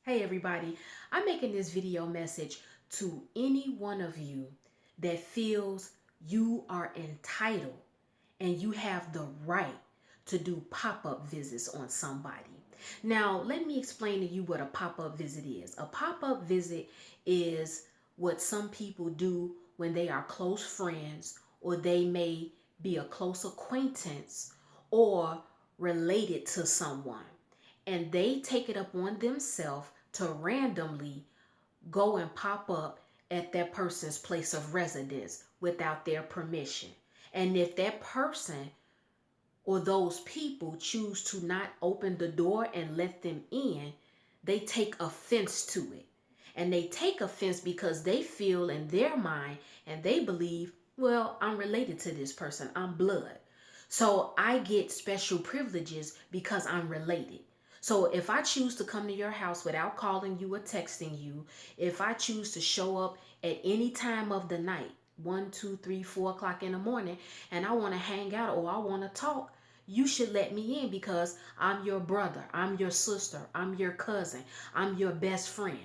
Hey everybody, I'm making this video message to any one of you that feels you are entitled and you have the right to do pop-up visits on somebody. Now, let me explain to you what a pop-up visit is. A pop-up visit is what some people do when they are close friends or they may be a close acquaintance or related to someone, and they take it up on themselves to randomly go and pop up at that person's place of residence without their permission. And if that person or those people choose to not open the door and let them in, they take offense to it. And they take offense because they feel in their mind and they believe, well, I'm related to this person, I'm blood. So I get special privileges because I'm related. So if I choose to come to your house without calling you or texting you, if I choose to show up at any time of the night, 1, 2, 3, 4 o'clock in the morning, and I want to hang out or I want to talk, you should let me in because I'm your brother, I'm your sister, I'm your cousin, I'm your best friend,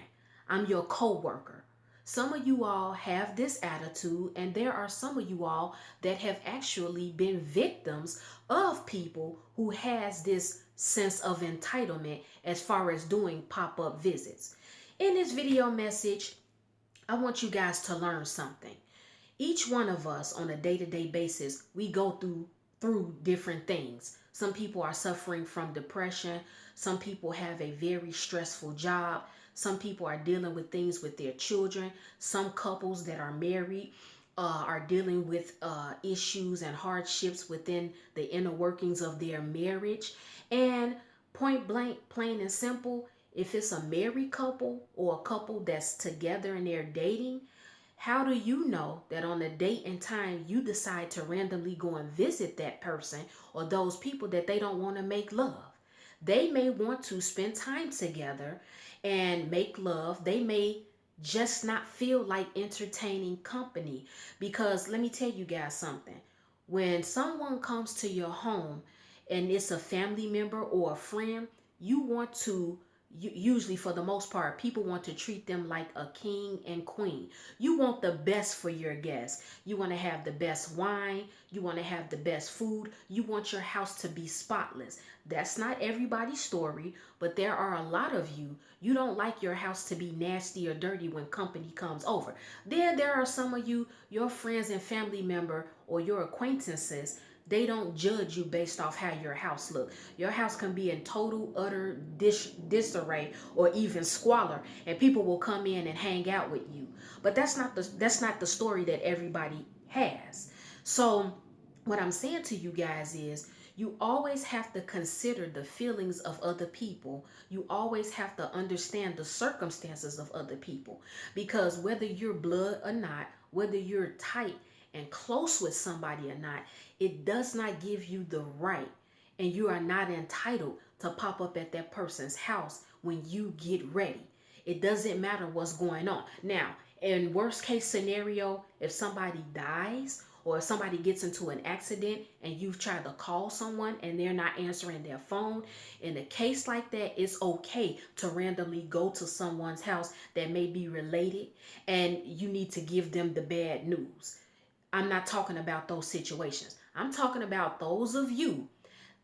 I'm your co-worker. Some of you all have this attitude, and there are some of you all that have actually been victims of people who has this sense of entitlement as far as doing pop-up visits. In this video message, I want you guys to learn something. Each one of us on a day-to-day basis, we go through different things. Some people are suffering from depression. Some people have a very stressful job. Some people are dealing with things with their children. Some couples that are married are dealing with issues and hardships within the inner workings of their marriage. And point blank, plain and simple, if it's a married couple or a couple that's together and they're dating, how do you know that on the date and time you decide to randomly go and visit that person or those people that they don't want to make love? They may want to spend time together and make love. They may just not feel like entertaining company. Because let me tell you guys something. When someone comes to your home and it's a family member or a friend, you want to usually, for the most part, people want to treat them like a king and queen. You want the best for your guests. You want to have the best wine. You want to have the best food. You want your house to be spotless. That's not everybody's story, but there are a lot of you. You don't like your house to be nasty or dirty when company comes over. Then there are some of you, your friends and family member or your acquaintances, they don't judge you based off how your house looks. Your house can be in total, utter disarray or even squalor, and people will come in and hang out with you. But that's not the story that everybody has. So what I'm saying to you guys is you always have to consider the feelings of other people. You always have to understand the circumstances of other people. Because whether you're blood or not, whether you're tight and close with somebody or not, it does not give you the right, and you are not entitled to pop up at that person's house when you get ready. It doesn't matter what's going on. Now, in worst case scenario, if somebody dies or if somebody gets into an accident and you've tried to call someone and they're not answering their phone, in a case like that, it's okay to randomly go to someone's house that may be related and you need to give them the bad news. I'm not talking about those situations. I'm talking about those of you,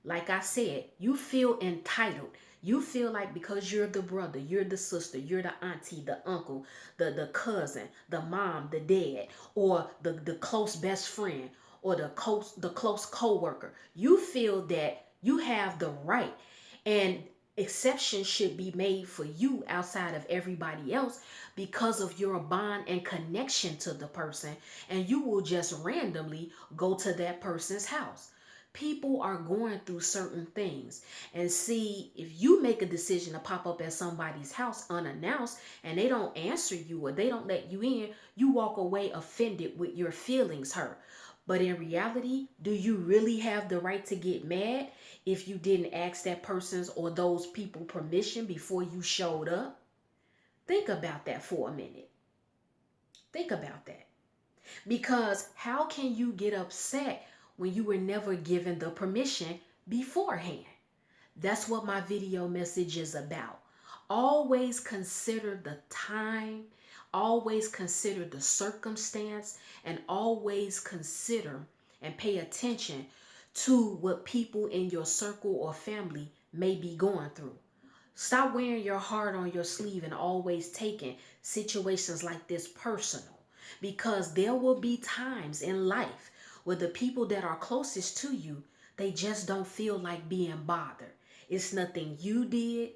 like I said, you feel entitled. You feel like because you're the brother, you're the sister, you're the auntie, the uncle, the cousin, the mom, the dad, or the close best friend, or the close co-worker. You feel that you have the right, and exceptions should be made for you outside of everybody else because of your bond and connection to the person, and you will just randomly go to that person's house. People are going through certain things, and see, if you make a decision to pop up at somebody's house unannounced and they don't answer you or they don't let you in, you walk away offended with your feelings hurt. But in reality, do you really have the right to get mad if you didn't ask that person's or those people permission before you showed up? Think about that for a minute. Think about that. Because how can you get upset when you were never given the permission beforehand? That's what my video message is about. Always consider the time, always consider the circumstance, and always consider and pay attention to what people in your circle or family may be going through. Stop wearing your heart on your sleeve and always taking situations like this personal, because there will be times in life where the people that are closest to you, they just don't feel like being bothered. It's nothing you did.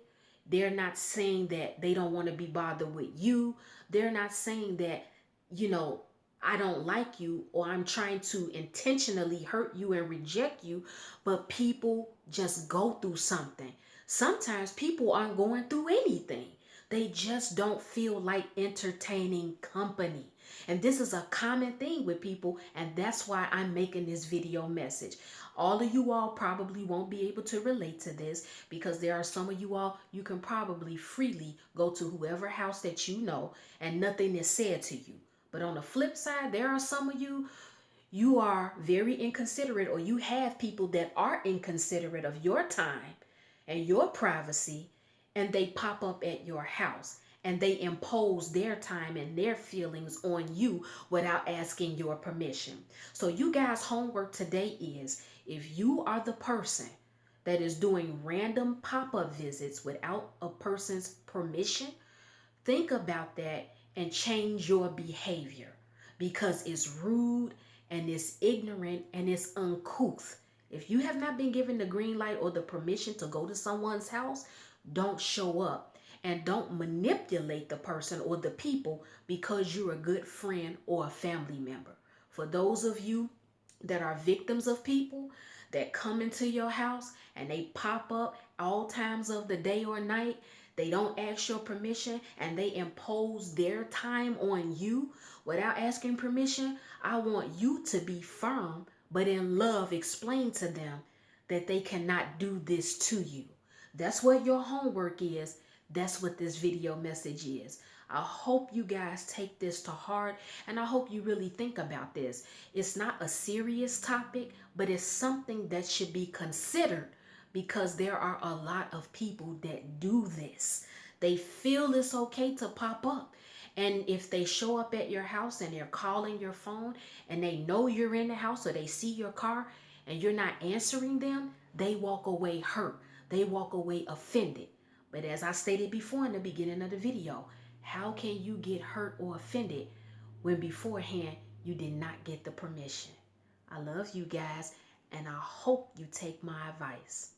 They're not saying that they don't want to be bothered with you. They're not saying that, you know, I don't like you or I'm trying to intentionally hurt you and reject you, but people just go through something. Sometimes people aren't going through anything. They just don't feel like entertaining company. And this is a common thing with people, and that's why I'm making this video message. All of you all probably won't be able to relate to this, because there are some of you all, you can probably freely go to whoever house that you know and nothing is said to you. But on the flip side, there are some of you, you are very inconsiderate, or you have people that are inconsiderate of your time and your privacy, and they pop up at your house and they impose their time and their feelings on you without asking your permission. So you guys' homework today is, if you are the person that is doing random pop-up visits without a person's permission, think about that and change your behavior, because it's rude and it's ignorant and it's uncouth. If you have not been given the green light or the permission to go to someone's house, don't show up, and don't manipulate the person or the people because you're a good friend or a family member. For those of you that are victims of people that come into your house and they pop up all times of the day or night, they don't ask your permission and they impose their time on you without asking permission, I want you to be firm, but in love explain to them that they cannot do this to you. That's what your homework is. That's what this video message is. I hope you guys take this to heart, and I hope you really think about this. It's not a serious topic, but it's something that should be considered, because there are a lot of people that do this. They feel it's okay to pop up. And if they show up at your house and they're calling your phone and they know you're in the house, or they see your car and you're not answering them, they walk away hurt. They walk away offended. But as I stated before in the beginning of the video, how can you get hurt or offended when beforehand you did not get the permission? I love you guys, and I hope you take my advice.